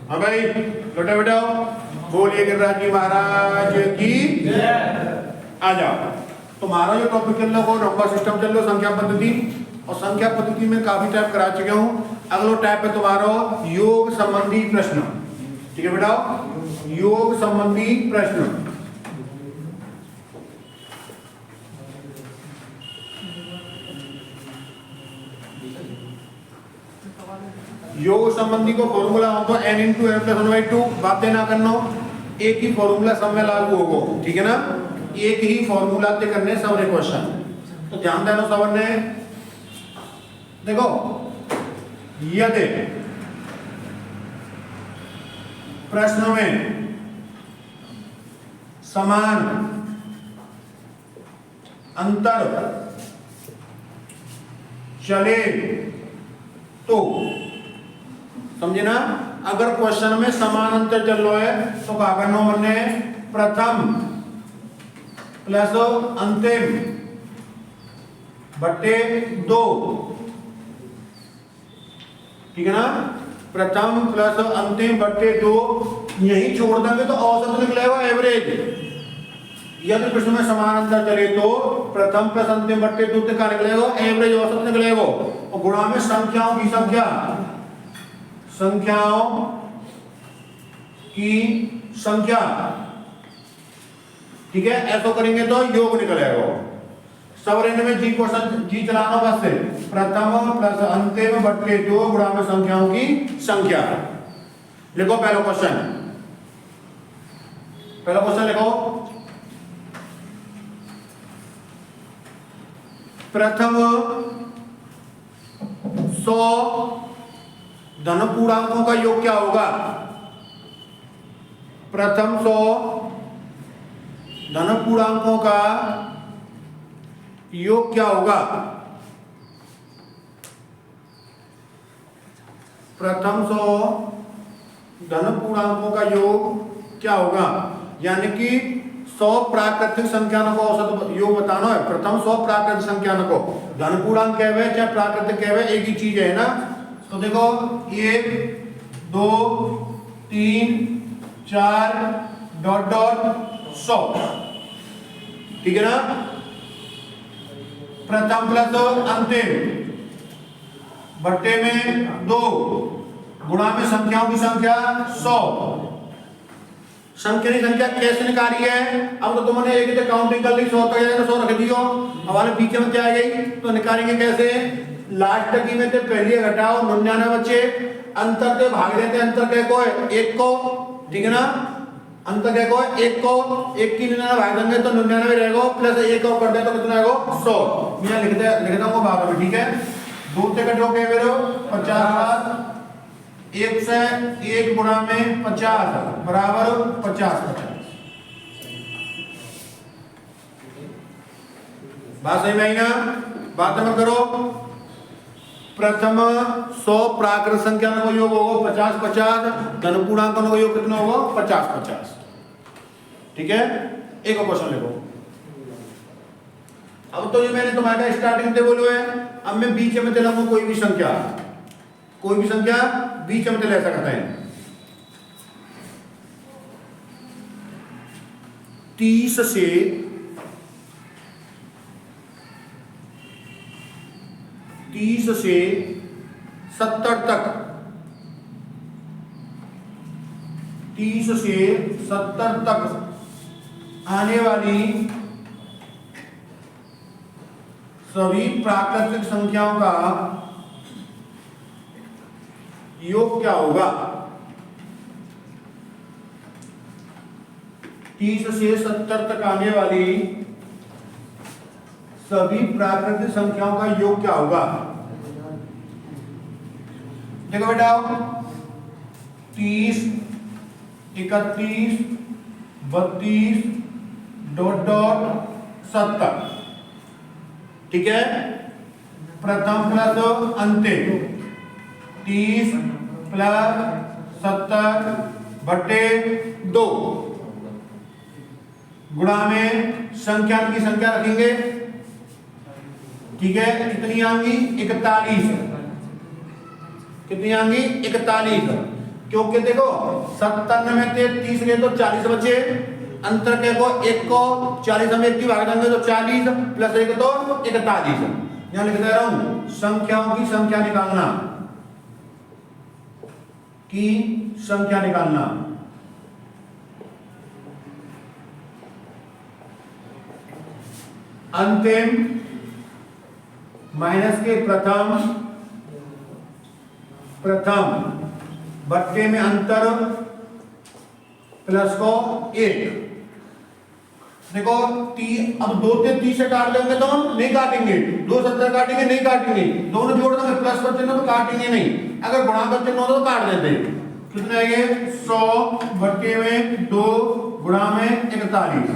हाँ भाई बेटा बेटा बोलिए गिरिराज जी महाराज की आ जाओ। तुम्हारा जो टॉपिक चल रहा हो नंबर सिस्टम चल रहा हो, संख्या पद्धति, और संख्या पद्धति में काफी टाइप करा चुके हूँ। अगला टाइप है तुम्हारा योग संबंधी प्रश्न। ठीक है बेटा, योग संबंधी प्रश्न। योग संबंधी को फॉर्मूला हो तो n इंटू एम प्लस 1/2। बातें ना करना, एक ही फॉर्मूला सब में लागू होगा। ठीक है ना, एक ही फॉर्मूला ते करने सबरे क्वेश्चन। तो ध्यान देना सब ने। देखो यदि प्रश्न में समान अंतर चले तो, समझे ना, अगर क्वेश्चन में समान अंतर चल रहा है तो क्या करना हमने, प्रथम प्लस अंतिम बट्टे 2। ठीक है ना, प्रथम प्लस अंतिम बट्टे 2। यही छोड़ देंगे तो औसत निकलेगा, एवरेज। यदि प्रश्न में समान अंतर चले तो प्रथम प्लस अंतिम बट्टे 2 का निकलेगा, एवरेज औसत निकलेगा। और गुणा में संख्याओं की संख्या, संख्याओं की संख्या। ठीक है, ऐसा करेंगे तो योग निकलेगा। सब रेंज में जी क्वेश्चन जी चलाना बस से, प्रथम प्लस अंतिम बट्टे 2 गुणा में संख्याओं की संख्या। लिखो पहला क्वेश्चन, पहला क्वेश्चन लिखो। प्रथम 100 धन पूर्णांकों का योग क्या होगा? प्रथम 100 धन पूर्णांकों का योग क्या होगा? प्रथम 100 धन पूर्णांकों का योग क्या होगा? यानी कि 100 प्राकृतिक संख्याओं को औसत योग बताना है। प्रथम 100 प्राकृतिक संख्याओं को, धन पूर्णांक कहवे चाहे प्राकृतिक कहवे एक ही चीज है ना। तो देखो 1 2 3 4 डॉट डॉट 100। ठीक है ना, प्रथम प्लस अंतिम बट्टे में 2 गुणा में संख्याओं की संख्या 100। संख्या की संख्या कैसे निकाली है? अब तो तुमने एक ही काउंटिंग कर ली, 100 तक जाएगा 100 रख दियो, हमारे पीछे में क्या आ गई तो निकालेंगे कैसे? लास्ट की में ते पहले घटाओ 99 बच्चे, अंतर के भाग देते, अंतर के को एक को। ठीक है ना, अंतर के को एक को, एक की 99 भाग देंगे तो 99 रहेगा, प्लस एक और कर दे तो कितना आएगा 100। मैं लिख दूंगा बाद में। ठीक है, 2 से कटोगे मेरे 50, 1 से 1 गुणा में 50 बराबर 50। बात सही में ना, बात मत करो। प्रथम 100 प्राकृत संख्या का योग होगा 50-50, धन पूर्णांकों का योग कितना होगा 50-50। ठीक है, एक और क्वेश्चन लिखो। अब तो ये मैंने तुम्हारा स्टार्टिंग से बोलो है, अब मैं बीच में चलाऊंगा कोई भी संख्या, कोई भी संख्या बीच में ले सकते हैं। 30 से 70 तक, 30 से 70 तक आने वाली सभी प्राकृतिक संख्याओं का योग क्या होगा? 30 से 70 तक आने वाली सभी प्राकृतिक संख्याओं का योग क्या होगा? देखो बेटा, 30 31 32 डॉट डॉट 70। ठीक है, प्रथम प्लस अंतिम 30 प्लस 70 बट्टे 2 गुणा में संख्या की संख्या रखेंगे। ठीक है, कितनी आएंगी 41, कितनी आएंगी 41। क्योंकि देखो 97 में 30 गए तो 40 बचे, अंतर के को 1 को 40 में 1 की भाग देंगे तो 40 प्लस 1 तो 41। यहां लिख दे रहा हूं संख्याओं की संख्या निकालना, की संख्या निकालना। अंतिम माइनस के प्रथम बट्टे में अंतर प्लस को 1। देखो अब 2 से 30 से काट देंगे तो हम नहीं काटेंगे, 2 70 काटेंगे नहीं काटेंगे, दोनों जोड़ देंगे प्लस का चिन्ह तो काटेंगे नहीं, अगर गुणा का चिन्ह हो तो काट देते। कितने आएंगे 100 बट्टे में 2 गुणा में 41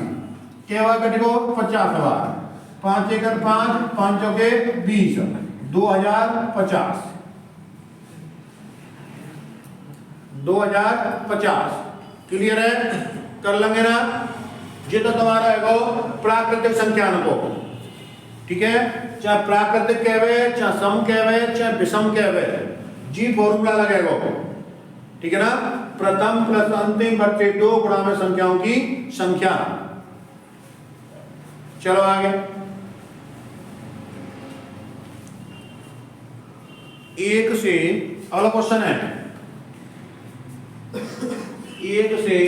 केवल कटेगा 50। 5 एकड़ 5 5 चौके 20 2050 2050। क्लियर है, कर लेंगे ना। ये तो तुम्हारा है वो प्राकृतिक संख्यान को, ठीक है, चाहे प्राकृतिक कहवे चाहे सम कहवे चाहे विषम कहवे, जी फॉर्मूला लगेगा, ठीक है ना। प्रथम प्लस अंतिम बट्टे 2 गुणा में संख्याओं की संख्या। चलो आगे, 1 से अगला क्वेश्चन है 1 से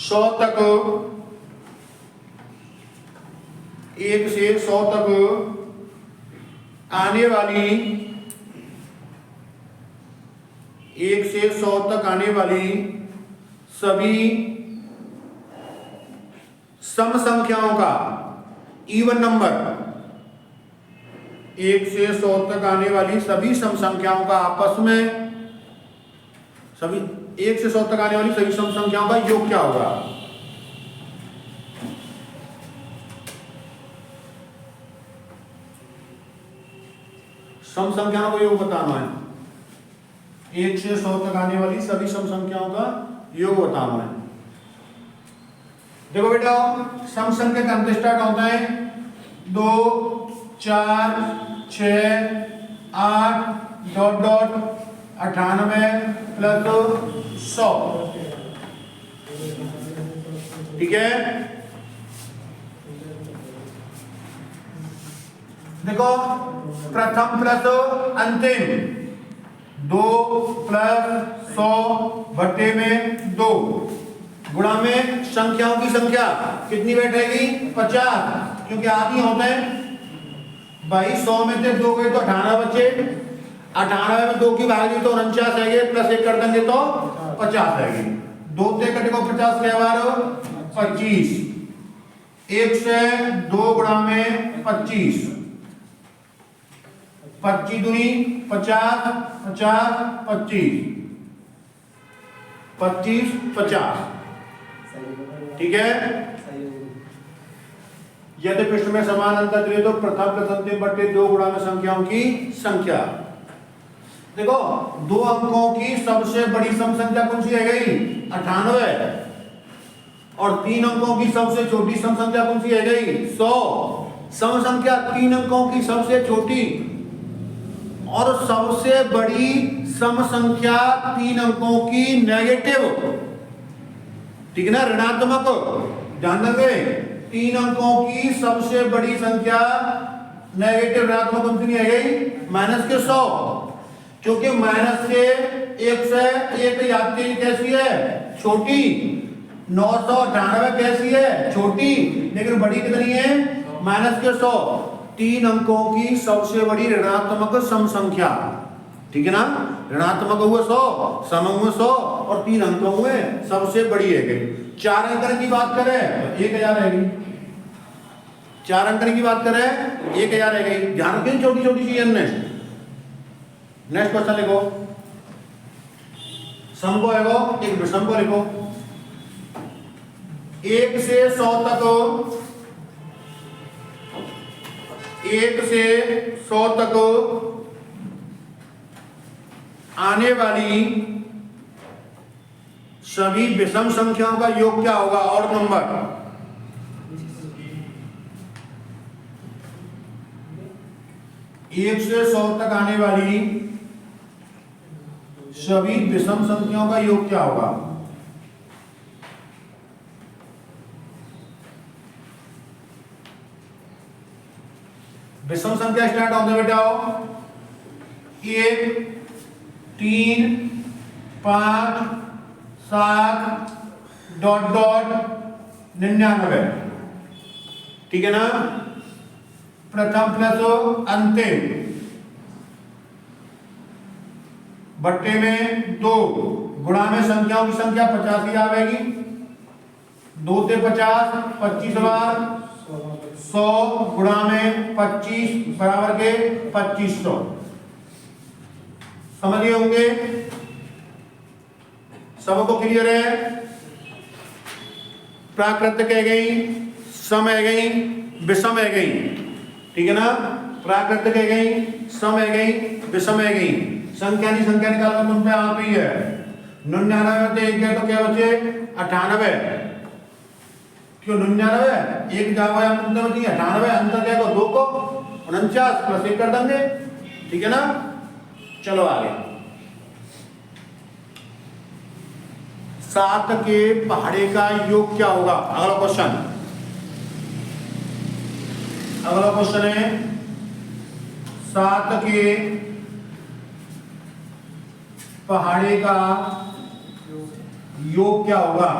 100 तक, 1 से 100 तक आने वाली 1 से 100 तक आने वाली सभी सम संख्याओं का इवन नंबर, 1 से 100 तक आने वाली सभी सम संख्याओं का आपस में, सभी 1 से 100 तक आने वाली सभी सम संख्याओं का योग क्या होगा। सम संख्याओं का योग बताना है, 1 से 100 तक आने वाली सभी सम संख्याओं का योग बताना है। देखो बेटा सम संख्या का अंत स्टार्ट होता है 2 4 6 8 डॉट डॉट 98 प्लस 100, ठीक है। देखो प्रथम प्लस अंतिम 2 प्लस 100 बट्टे में 2 गुणा में संख्याओं की संख्या कितनी बैठेगी 50, क्योंकि आदि होते हैं भाई 100 में से 2 गए तो 98 बचे, 98 में 2 की भागी तो 49 आएगी, प्लस 1 कर देंगे तो 50 आएगी। 2 से कटेगा 50 के बार 25, 1 से 2 गुणा में 25, 25 दूनी 50 50 25 25 50, ठीक है। यदि पृष्ठ में समान अंतर दिए तो प्रथम प्लस अंतिम बट्टे 2 गुणा में संख्याओं की संख्या। देखो 2 अंकों की सबसे बड़ी सम संख्या कौन सी है गई 98, और 3 अंकों की सबसे छोटी सम संख्या कौन सी है गई 100। सम संख्या 3 अंकों की सबसे छोटी और सबसे बड़ी सम संख्या 3 अंकों की नेगेटिव, ठीक है ना, ऋणात्मक। ध्यान देंगे 3 अंकों की सबसे बड़ी संख्या नेगेटिव ऋणात्मक कौन सी है गई माइनस के 100, क्योंकि माइनस के 1 से 1 यात्री कैसी है छोटी, 998 कैसी है छोटी, लेकिन बड़ी कितनी है माइनस के 100। 3 अंकों की सबसे बड़ी ऋणात्मक सम संख्या, ठीक है ना, ऋणात्मक हुए 100, सम हुए 100 और 3 अंक हुए सबसे बड़ी है गई। 4 अंक की बात करें तो 1000 है गई, 4 अंक की बात करें 1000 है गई। ध्यान रखें छोटी छोटी चीज। नेक्स्ट क्वेश्चन लिखो, सम को लिखो, एक विषम को लिखो। 1 से 100 तक, 1 से 100 तक आने वाली सभी विषम संख्याओं का योग क्या होगा और नंबर। 1 से 100 तक आने वाली सभी विषम संख्याओं का योग क्या होगा? विषम संख्या स्टार्ट होते बेटा 1 3 5 7 डॉट डॉट 99, ठीक है ना। प्रथम प्लस अंतिम बट्टे में 2 गुणा में संख्याओं की संख्या 50 ही आवेगी। 2 से 50 25 बार 100 गुणा में 25 बराबर के 2500। समझ गए होंगे? सबको क्लियर है? प्राकृत कह गई, सम है गई, विषम है गई, ठीक है ना। प्राकृत कह गई, सम है गई, विषम है गई। संख्या निकालना तुम पे आप ही है। 99 एक गए तो क्या बचे 98। क्यों 99 एक जावा अंतर बची 98, अंतर क्या को 2 को 49 प्लस 1 कर देंगे, ठीक है ना। चलो आगे 7 के पहाड़े का योग क्या होगा? अगला क्वेश्चन है 7 के पहाड़े का योग क्या होगा?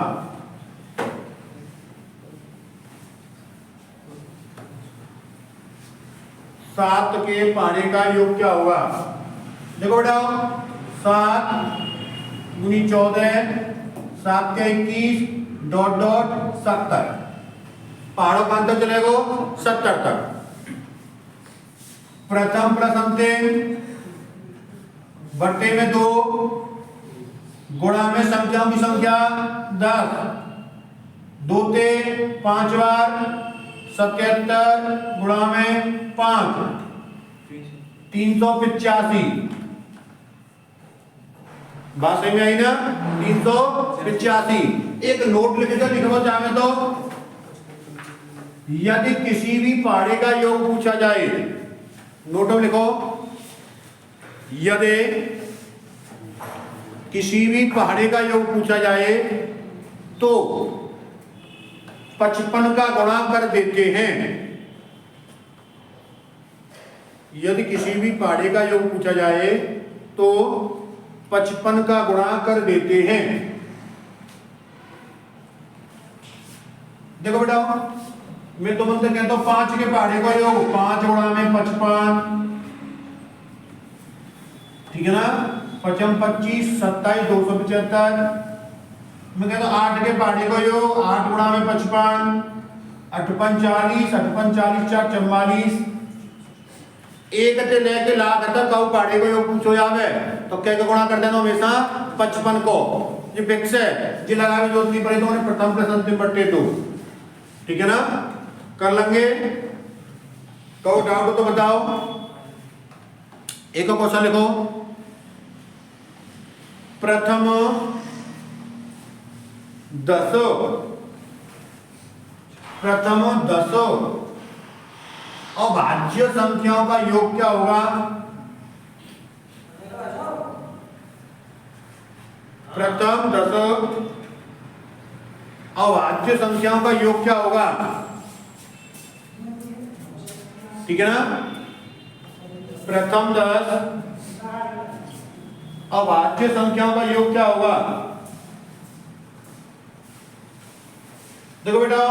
सात के पहाड़े का योग क्या होगा? देखो बेटा 7 गुनी 14 7 के 21 डॉट डॉट 70। पहाड़ों का अंतर चलेगा 70 तक। प्रथम प्लस अंतिम बट्टे में 2 गुणा में संख्याओं की संख्या 10। 2 से 5 बार 77 गुणा में 5 385। बात सही में आई ना? 385। एक नोट लिख कर लिखना चाहे तो यदि किसी भी पहाड़े का योग पूछा जाए, नोट में लिखो, यदि किसी भी पहाड़े का योग पूछा जाए तो 55 का गुणा कर देते हैं। यदि किसी भी पहाड़े का योग पूछा जाए तो 55 का गुणा कर देते हैं। देखो बेटा मैं तुमसे कहता हूं 5 के पहाड़े का योग 5 गुणा में 55, ठीक है ना। 55 25 27 275। मैं कहता हूं 8 के पहाड़े का योग 8 गुणा में 55 58 40 58 40 4 44। एक से लेके लाख तक का पहाड़े को योग पूछो जावे तो क्या गुणा कर देना हमेशा 55 को। ये फिक्स है जी, लगा के जोत नहीं पड़ी तो प्रथम प्लस अंतिम बट्टे 2, ठीक है ना। कर लेंगे। कहो डाउट तो बताओ। एक क्वेश्चन लिखो, प्रथम 10 अभाज्य संख्याओं का योग क्या होगा? प्रथम 10 अभाज्य संख्याओं का योग क्या होगा? ठीक है ना। प्रथम 10 अभाज्य संख्याओं का योग क्या होगा? देखो बेटा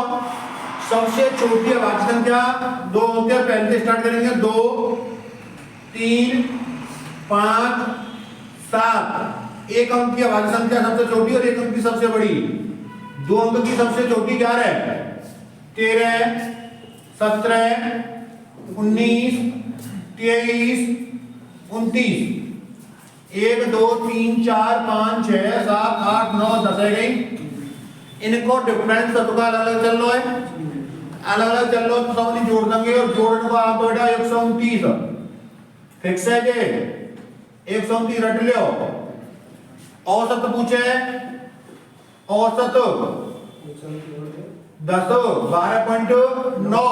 सबसे छोटी अभाज्य संख्या 2 होती है। पहले से स्टार्ट करेंगे 2 3 5 7। एक अंक की अभाज्य संख्या सबसे छोटी और एक अंक की सबसे बड़ी। 2 अंक की सबसे छोटी क्या है? 13 17 19 23 29। 1 2 3 4 5 6 7 8 9 10 है गई। इनको डिफरेंस सबका अलग अलग चल लो है, अलग अलग चल लो तो सब नहीं जोड़ देंगे और जोड़ने को आप बेटा 129 फिक्स है जे 129 रट लियो। औसत पूछे, औसत 10 12.9।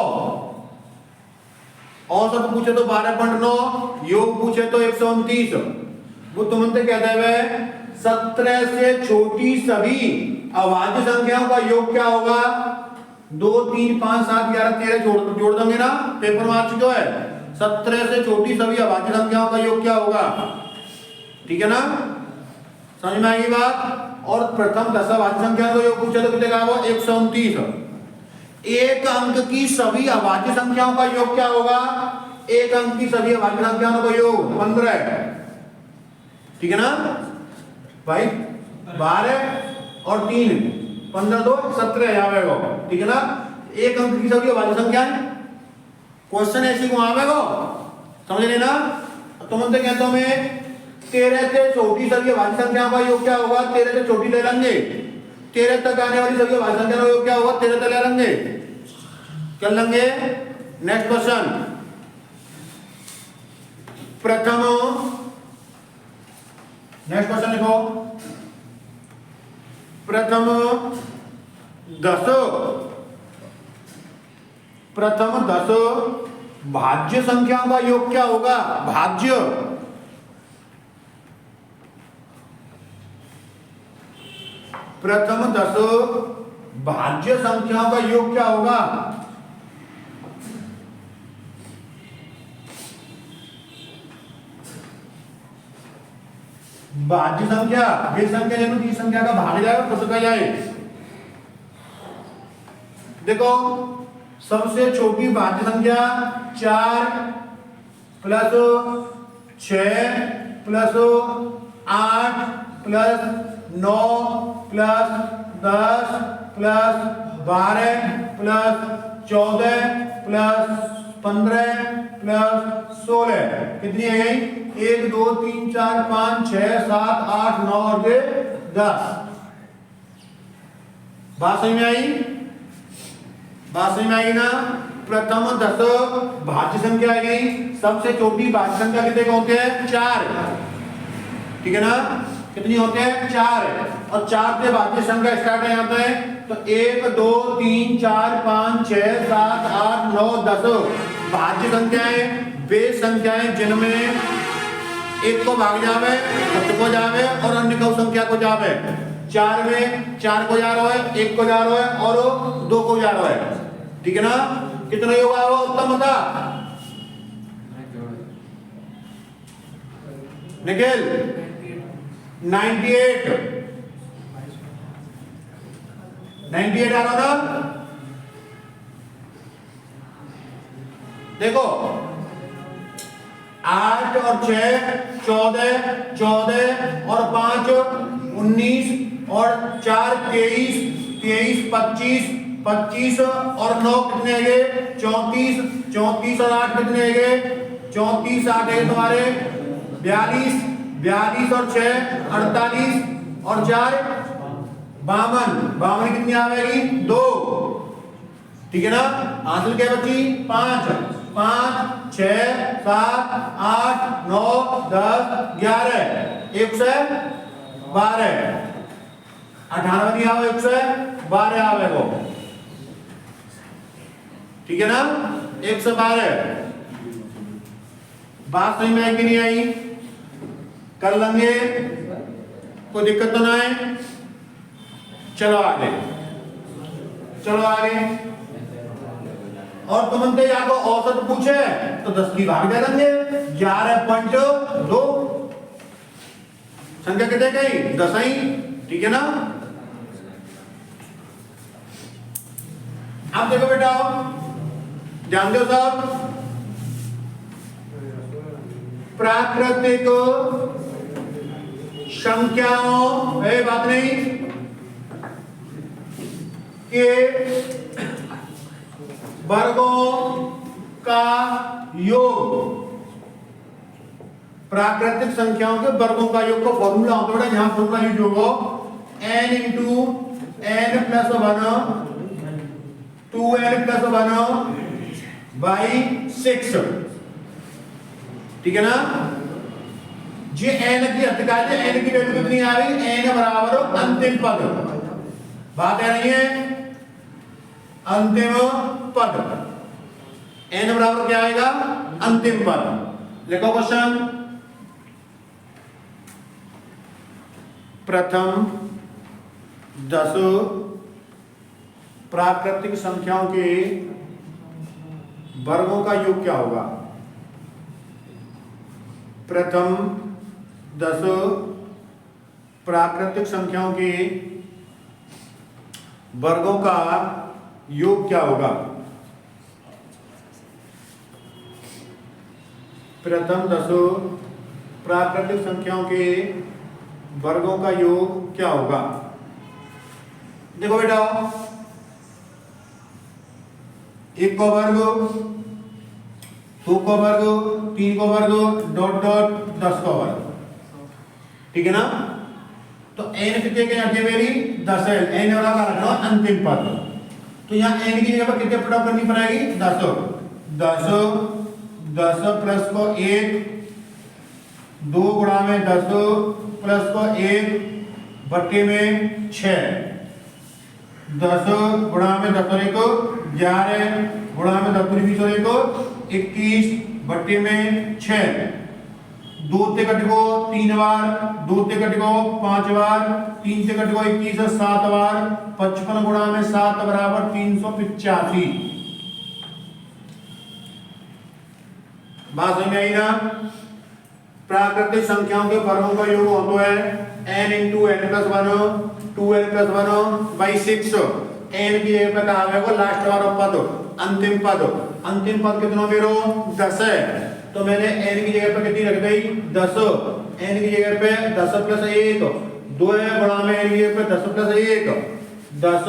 औसत पूछे तो 12.9, योग पूछे तो 129 वो तुमसे कहते हुए 17 से छोटी सभी अभाज्य संख्याओं का योग क्या होगा? 2 3 5 7 11 13 जोड़ देंगे ना, पेपर में आ चुका है। 17 से छोटी सभी अभाज्य संख्याओं का योग क्या होगा? ठीक है ना, समझ में आएगी बात। और प्रथम 10 अभाज्य संख्याओं का योग पूछे तो कितने का होगा? 129। एक अंक की सभी अभाज्य संख्याओं का योग क्या होगा? एक अंक की सभी अभाज्य संख्याओं का योग 15 है। ठीक है ना भाई, 12 और 3 15 2 17 आवेगा। ठीक है ना, एक अंक की सभी अभाज्य संख्याएं क्वेश्चन ऐसे को आवेगा, समझ रहे ना। तुम तो कहता हूं मैं 13 से छोटी सभी अभाज्य संख्याओं का योग क्या होगा? 13 से छोटी ले लेंगे, 13 तक आने वाली सभी अभाज्य संख्याओं का योग क्या होगा? 13 तक ले लेंगे, कर लेंगे। नेक्स्ट क्वेश्चन, प्रथम, नेक्स्ट क्वेश्चन लिखो, प्रथम 10 भाज्य संख्याओं का योग क्या होगा? भाज्य, प्रथम 10 भाज्य संख्याओं का योग क्या होगा? भाज्य संख्या, ये संख्या जरूर की संख्या का भाग जाएगा, खुद का जाए। देखो सबसे छोटी भाज्य संख्या 4 plus 6 plus 8 plus 9 plus 10 plus 12 plus 14 plus 15 plus 16 कितनी है गई? 1 2 3 4 5 6 7 8 9 और 10। बात समझ में आई? बात समझ में आई ना। प्रथम 10 भाज्य संख्या आ गई, सबसे छोटी भाज्य संख्या कितने को होते हैं? 4। ठीक है ना, कितनी होते हैं? 4। और 4 से भाज्य संख्या स्टार्ट है यहाँ पे, तो 1 2 3 4 5 6 7 8 9 10 भाज्य संख्याएं वे संख्याएं जिनमें एक को भाग जावे, खुद को जावे और अन्य को संख्या को जावे। 4 में 4 को जा रहा है, 1 को जा रहा है और 2 को जा रहा है। ठीक है ना, कितना होगा वो? उत्तम बता निखिल। 98 आ रहा ना। देखो 8 और 6 14 14 और 5 19 और 4 23 23 25 25 और 9 कितने आ गए? 34 34 और 8 कितने आ गए? 34 8 है तुम्हारे 42 42 और 6 48 और 4 52 52 कितनी आवेगी? 2। ठीक है ना, हासिल क्या बची? 5 5 6 7 8 9 10 11 112 98 नहीं आवे, 112 आवेगो। ठीक है ना, 112। बात सही में आई कि नहीं आई? कर लेंगे, कोई दिक्कत तो ना है। चलो आगे, चलो आगे। और तुम या तो औसत पूछे तो 10 की भाग दे देंगे। 11.2 संख्या कितने गई? 10 ही। ठीक है ना, अब देखो बेटा, ध्यान दो साहब, प्राकृतिक संख्याओं, बात नहीं, के वर्गों का योग, प्राकृतिक संख्याओं के वर्गों का योग का फॉर्मूला होता है, यहां फॉर्मूला यूज होगा n into n plus 1 2n plus 1 by 6। ठीक है ना, ये n की अधिकार है, n की वैल्यू कितनी आ रही? n बराबर अंतिम पद। बात है नहीं है, अंतिम पद n बराबर क्या आएगा? अंतिम पद। लिखो क्वेश्चन, प्रथम 10 प्राकृतिक संख्याओं के वर्गों का योग क्या होगा? प्रथम 10 प्राकृतिक संख्याओं के वर्गों का योग क्या होगा? प्रथम 10 प्राकृतिक संख्याओं के वर्गों का योग क्या होगा? देखो बेटा, 1 का वर्ग, 2 का वर्ग, 3 का वर्ग, डॉट डॉट 10 का वर्ग, ठीक है ना? तो n कितने के यहाँ मेरी 10 है, n वाला का रखना अंतिम पद। तो यहाँ n की जगह पर कितने पुट करनी पड़ेगी? 10 प्लस को 1, 2 गुणा में 10 प्लस को 1 बट्टे में 6, 10 गुणा में 10 और 1 11, गुणा में 10 और 20 और 1 21 बट्टे में 6, 2 से कट को 3 बार, 2 से कट को 5 बार, 3 से कट को 21 7 बार, 55 गुणा में 7 बराबर 385। बात समझ में आई ना? प्राकृतिक संख्याओं के वर्गों का योग होता है n into n plus 1 2n plus 1 by 6। n की जगह पे कहा है वो लास्ट वाला पद, अंतिम पद। अंतिम पद कितना मेरे 10 है, तो मैंने n की जगह पे कितनी रख दी? 10। n की जगह पे 10 प्लस 1 2 है, गुणा में n की जगह पे 10 प्लस 1 10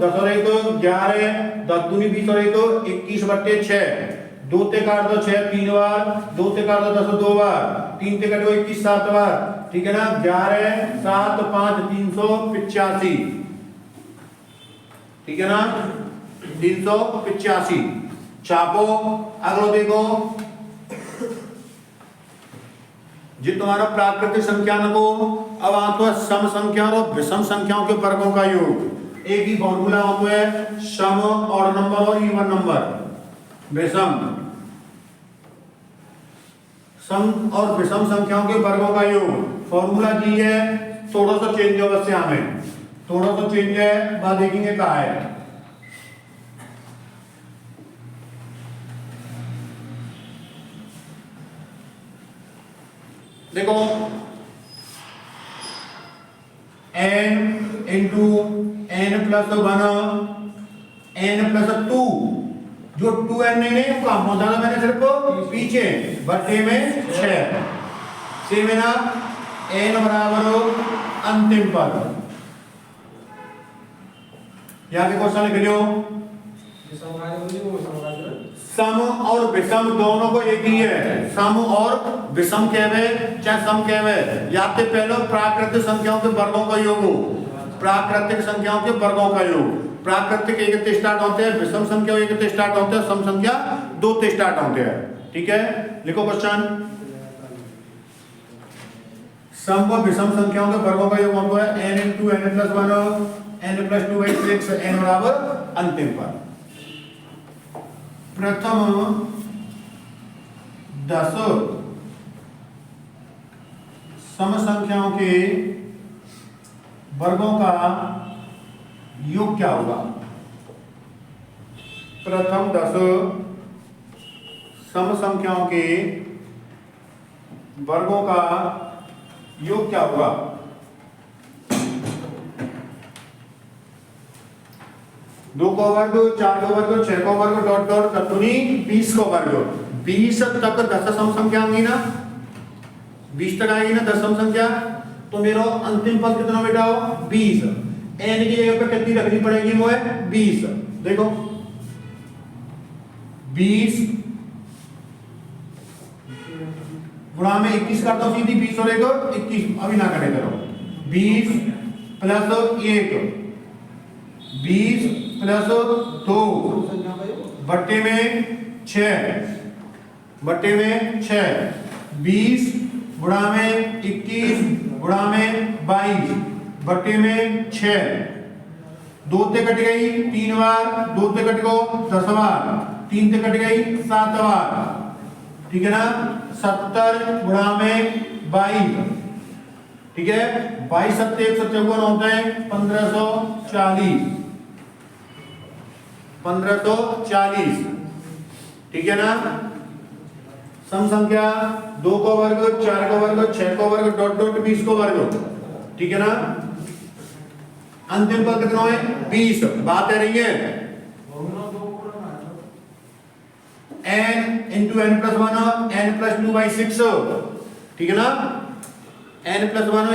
10 और 1 11, 10 दूनी 20 और 1 21 बट्टे 6, 2 से काट दो 6 3 बार, 2 से काट दो 10 2 बार, 3 से काट दो 21 7 बार, ठीक है ना? 11 7 5 385, ठीक है ना? 385 छापो। अगलो देखो, जी तुम्हारा प्राकृतिक संख्याओं को अब आतो है सम संख्या और विषम संख्याओं के वर्गों का योग। एक ही फॉर्मूला होता है सम और नंबर और इवन नंबर, विषम। सम और विषम संख्याओं के वर्गों का योग फॉर्मूला जी है, थोड़ा सा चेंज हो बस यहाँ में, थोड़ा सा चेंज है, बात देखेंगे कहा है। देखो n into n plus 1 n plus 2, जो 2n नहीं काम होता था मैंने सिर्फ पीछे बट्टे में 6 से मेरा n बराबर अंतिम पद। यहाँ पे क्वेश्चन लिख लियो, सम और विषम दोनों को एक ही है, सम और विषम कहवे चाहे सम कहवे। याद से पहले प्राकृतिक संख्याओं के वर्गों का योग हो, प्राकृतिक संख्याओं के वर्गों का योग। प्राकृतिक 1 से स्टार्ट होते हैं, विषम संख्या 1 से स्टार्ट होते हैं, सम संख्या 2 से स्टार्ट होते हैं, ठीक है? लिखो क्वेश्चन, सम व विषम संख्याओं के वर्गों का योग होता है n into n plus 1 n plus 2 by 6 n बराबर अंतिम पद। प्रथम 10 सम संख्याओं के वर्गों का योग क्या होगा? प्रथम 10 सम संख्याओं के वर्गों का योग क्या होगा? 2 का वर्ग, 4 का वर्ग, 6 का वर्ग, डॉट डॉट तत्तुनी 20 का वर्ग। 20 तक 10 सम संख्या आएंगी ना, 20 तक आएगी ना 10 सम संख्या। तो मेरा अंतिम पद कितना बेटा हो? 20। n की जगह पे कितनी रखनी पड़ेगी? वो है 20। देखो 20 गुणा में 21 करता हूं सीधी, 20 और 1 21, अभी ना करे करो। 20 प्लस 1 20 प्लस 2 बट्टे में 6 बट्टे में 6, 20 गुणा में 21 गुणा में 22 बट्टे में 6, 2 से कट गई 3 बार, 2 से कट गो 10 बार, 3 से कट गई 7 बार, ठीक है ना? 70 गुणा में 22 ठीक है। 22 सत्ते 154 होते हैं 1540, 1540, ठीक है ना। सम संख्या 2 को वर्ग, 4 को वर्ग, 6 को वर्ग, डॉट डॉट 20 को वर्ग, ठीक है ना। अंतिम पद कितना है 20। बात है रही है n into n plus 1 n plus 2/6, ठीक है ना। n प्लस 1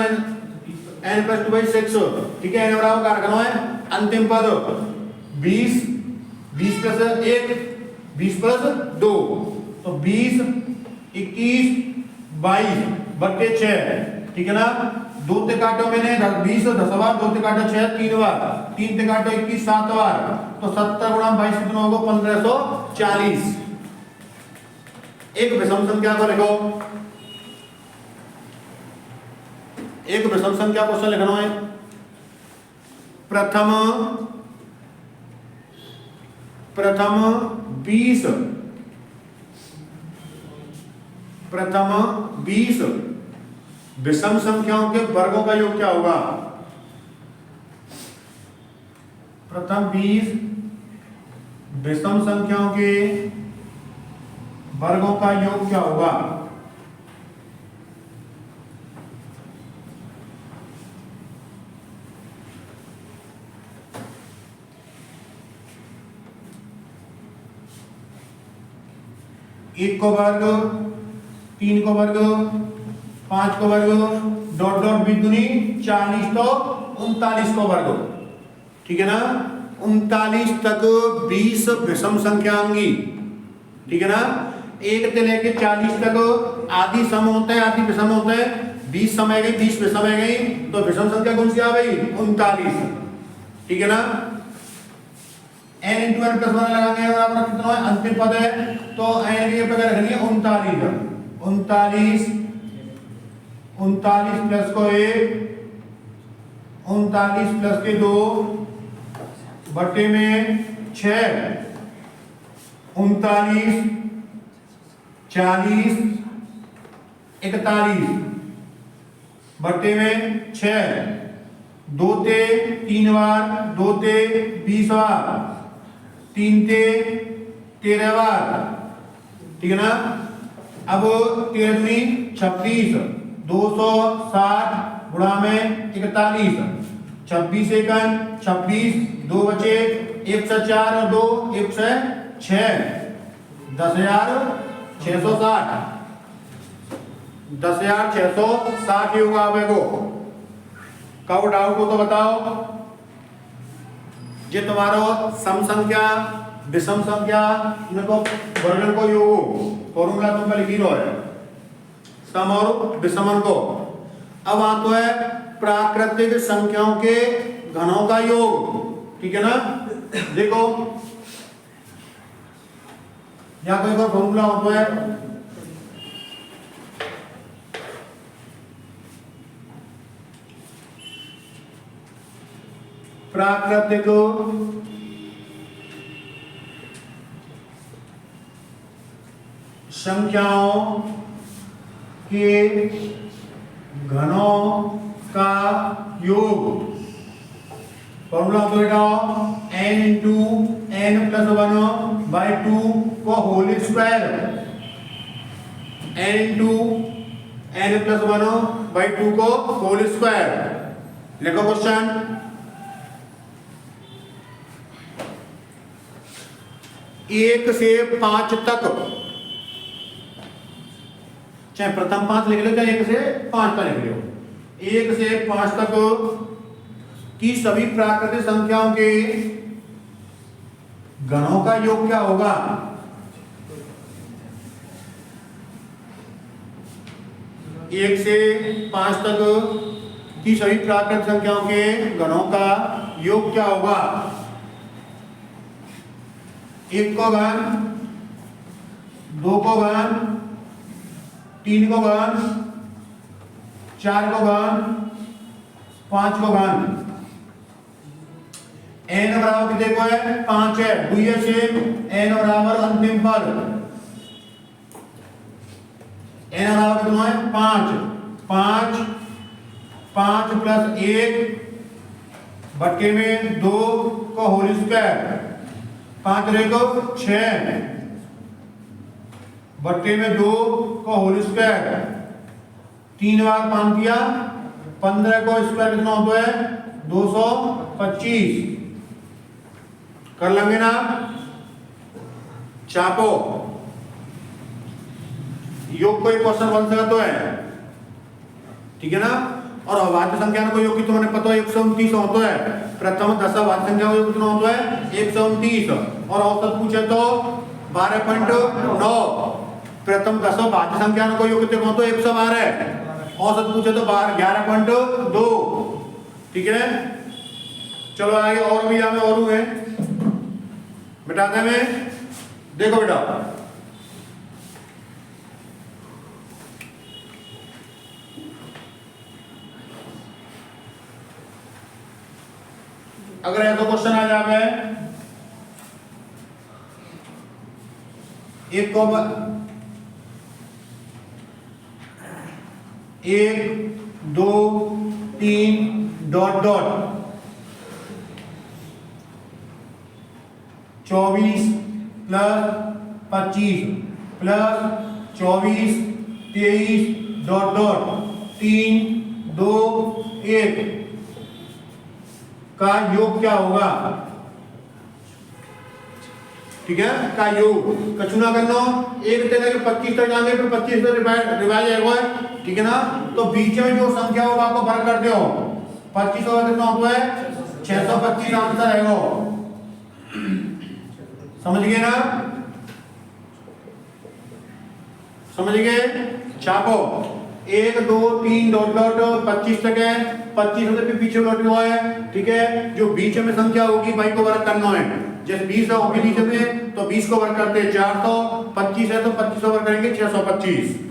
n प्लस 2/6, ठीक है। n बराबर क्या रखना है अंतिम पद 20, 20 प्लस 1 20 प्लस 2, तो 20 21 22 बट्टे 6, ठीक है ना। 2 ते काटो मैंने 20 10 बार, 2 ते काटो 6 3 बार, 3 ते काटो 21 7 बार, तो 70 गुणा 22 कितना होगा 1540। एक विषम संख्या को लिखो, एक विषम संख्या क्वेश्चन लिखना है। प्रथम 20 विषम संख्याओं के वर्गों का योग क्या होगा। प्रथम 20 विषम संख्याओं के वर्गों का योग क्या होगा। एक को वर्ग, 3 को वर्ग, 5 को वर्ग, डॉट डॉट 20 दूनी 40, तो 39 को वर्ग, ठीक है ना। 39 तक 20 विषम संख्या होंगी, ठीक है ना। 1 से लेके 40 तक आधी सम होता है आधी विषम होता है। 20 सम है गई 20 विषम है गई, तो विषम संख्या कौन सी आ गई 39, ठीक है ना। n इंटू n प्लस 1 लगाएंगे बराबर कितना है अंतिम पद है, तो n की जगह रखनी है 39, 39 प्लस को 1 39 प्लस के 2 बट्टे में 6, 39 40 41 बट्टे में 6, 2 ते 3 बार, 2 ते 20 बार, 3 ते 13 बार, ठीक है ना। अब 13 दूनी 26, 260 गुणा में 41, 26 एकन 26, 2 बचे 1 से 4 और 2 1 से 6, 10,660, 10,660 होगा। आप को कब डाउट हो तो बताओ। ये तुम्हारा सम संख्या विषम संख्या इनको वर्णन को योग फॉर्मूला तुम पहले लिखी लो है सम और विषमन को। अब आता है प्राकृतिक संख्याओं के घनों का योग, ठीक है ना। देखो यहाँ कोई और फॉर्मूला होता है प्राकृतिक संख्याओं के घनों का योग। फॉर्मूला तो बेटा n इंटू n प्लस 1/2 को whole square, n into n plus 1/2 को होल स्क्वायर। लिखो क्वेश्चन। 1 से 5 तक, चाहे प्रथम 5 लिख लो चाहे 1 से 5 तक लिख लो, 1 से 5 तक की सभी प्राकृतिक संख्याओं के घनों का योग क्या होगा। एक से 5 तक की सभी प्राकृतिक संख्याओं के घनों का योग क्या होगा। 1 को घन, 2 को घन, 3 को घन, 4 को घन, 5 को घन। n बराबर कितने को है 5 है, दुइये से n बराबर अंतिम पद, n बराबर कितना है 5, 5 5 + 1 बट्टे में 2 का होल स्क्वायर, 5 रहेगा 6 बट्टे में 2 का होल स्क्वायर, 3 बार 5 दिया 15 का स्क्वायर कितना होता है 225। कर लेंगे ना, चापो योग कोई क्वेश्चन बन सकता है, ठीक है ना। और अभाज्य संख्या को योग की तुम्हें पता है 129 होता है। प्रथम दशा अभाज्य संख्या को योग कितना होता है 129, और औसत पूछे तो 12.9। प्रथम दशा अभाज्य संख्या को योग कितने होता है 112, औसत पूछे तो 11.2, ठीक है। चलो आगे और भी हमें और है बेटा में, देखो बेटा अगर ऐसा क्वेश्चन आ जाए एक को 1 2 3 डॉट डॉट 24 + 25 + 24 23 डॉट डॉट 3 2 1 का योग क्या होगा, ठीक है। का योग कचुना करना, एक तरह के 25 तक जाएंगे फिर 25 से डिवाइड आएगा, ठीक है ना। तो बीच में जो संख्या होगा आपको भर कर दो, 25 होगा कितना होता है 625 आंसर आएगा, समझ गए ना, समझ गए। छापो 1 2 3 डॉट डॉट 25 तक है, 25 से फिर पीछे लौट हुआ है, ठीक है। जो बीच में संख्या होगी भाई को वर्ग करना है, जैसे 20 है होगी नीचे में तो 20 को वर्ग करते हैं 400, 25 है तो 25 वर्ग करेंगे 625।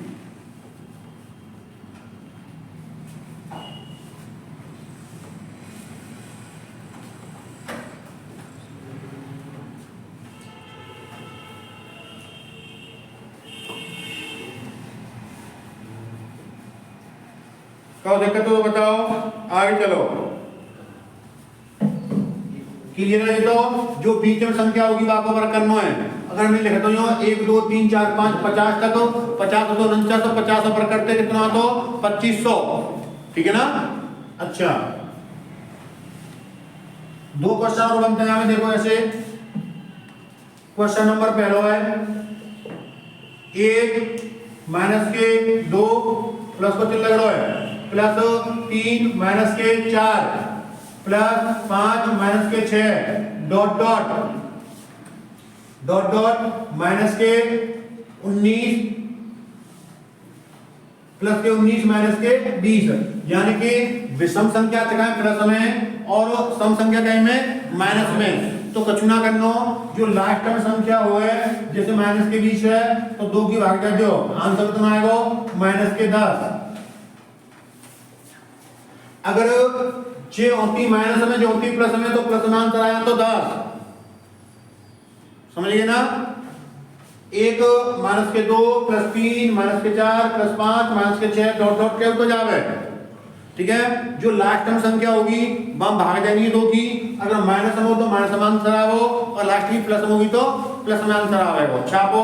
क्या दिक्कत हो बताओ, आगे चलो। क्लियर है, तो जो बीच में संख्या होगी वहां को वर्ग करना है। अगर मैं लिखता हूँ 1 2 3 4 5 50 तक, 50 तो 49, 50 वर्ग करते कितना तो 2500, ठीक है ना। अच्छा, 2 क्वेश्चन और बनते हैं हमें, देखो ऐसे। क्वेश्चन नंबर पहला है 1 - 2 प्लस को चिन्ह लग रहा है +3 - 4 +5 - 6 डॉट डॉट डॉट डॉट -19 +19 - 20, यानी कि विषम संख्या का प्लस में और सम संख्या का में माइनस में। तो कचुना करना, जो लास्ट में संख्या हो है जैसे माइनस के 20 है तो 2 की भाग कर दो, आंसर कितना आएगा -10। अगर जे होती माइनस में जो होती प्लस में तो प्लस में आंसर आया तो 10, समझिए ना। 1 - 2 +3 - 4 +5 - 6 डॉट डॉट के तो जावे, ठीक है। जो लास्ट में संख्या होगी वहां भाग जानी है 2 की, अगर माइनस में हो तो माइनस में आंसर आओ और लास्ट की प्लस में होगी तो प्लस में आंसर आएगा। छापो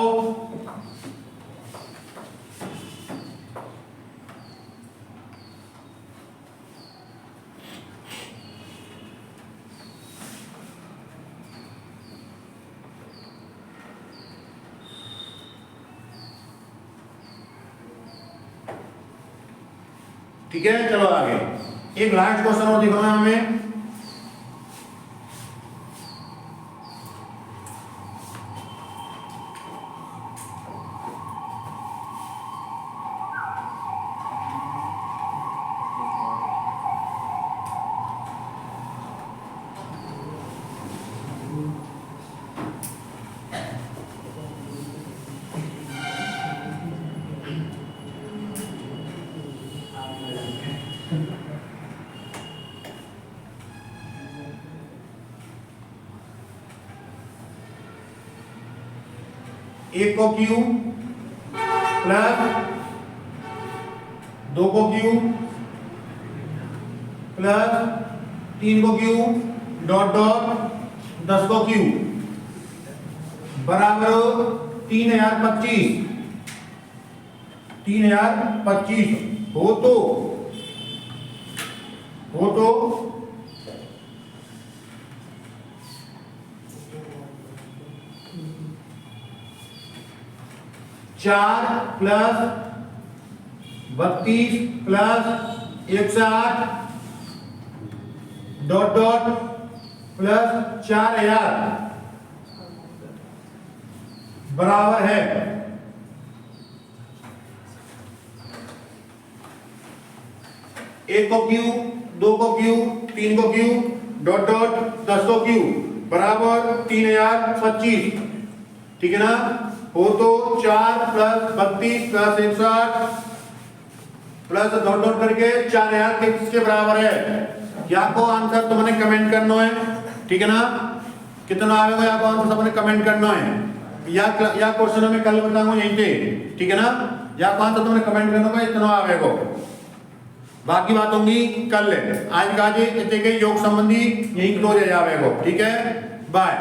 ठीक है। चलो आगे एक लास्ट क्वेश्चन और दिखाना है हमें। एक को क्यू प्लस 2 को क्यू प्लस 3 को क्यू डॉट डॉट 10 को क्यू बराबर 3025 हो तो चार plus 32 plus 108 dot dot plus 4000 बराबर है 1 को क्यू 2 को क्यू 3 को क्यू डॉट डॉट 10 को क्यू बराबर 3025, ठीक है ना। हो तो 4 plus 32 plus 108 plus dot dot करके 4000 के बराबर है। या को आंसर तुमने कमेंट करना है, ठीक है ना। कितना आएगा या को आंसर तुमने कमेंट करना है। या क्वेश्चन में कल बताऊंगा यहीं पे, ठीक है ना। या को आंसर तुमने कमेंट करना होगा इतना आएगा, बाकी बात होंगी कल। आज का योग संबंधी यही क्लोज है जाएगा, ठीक है। बाय।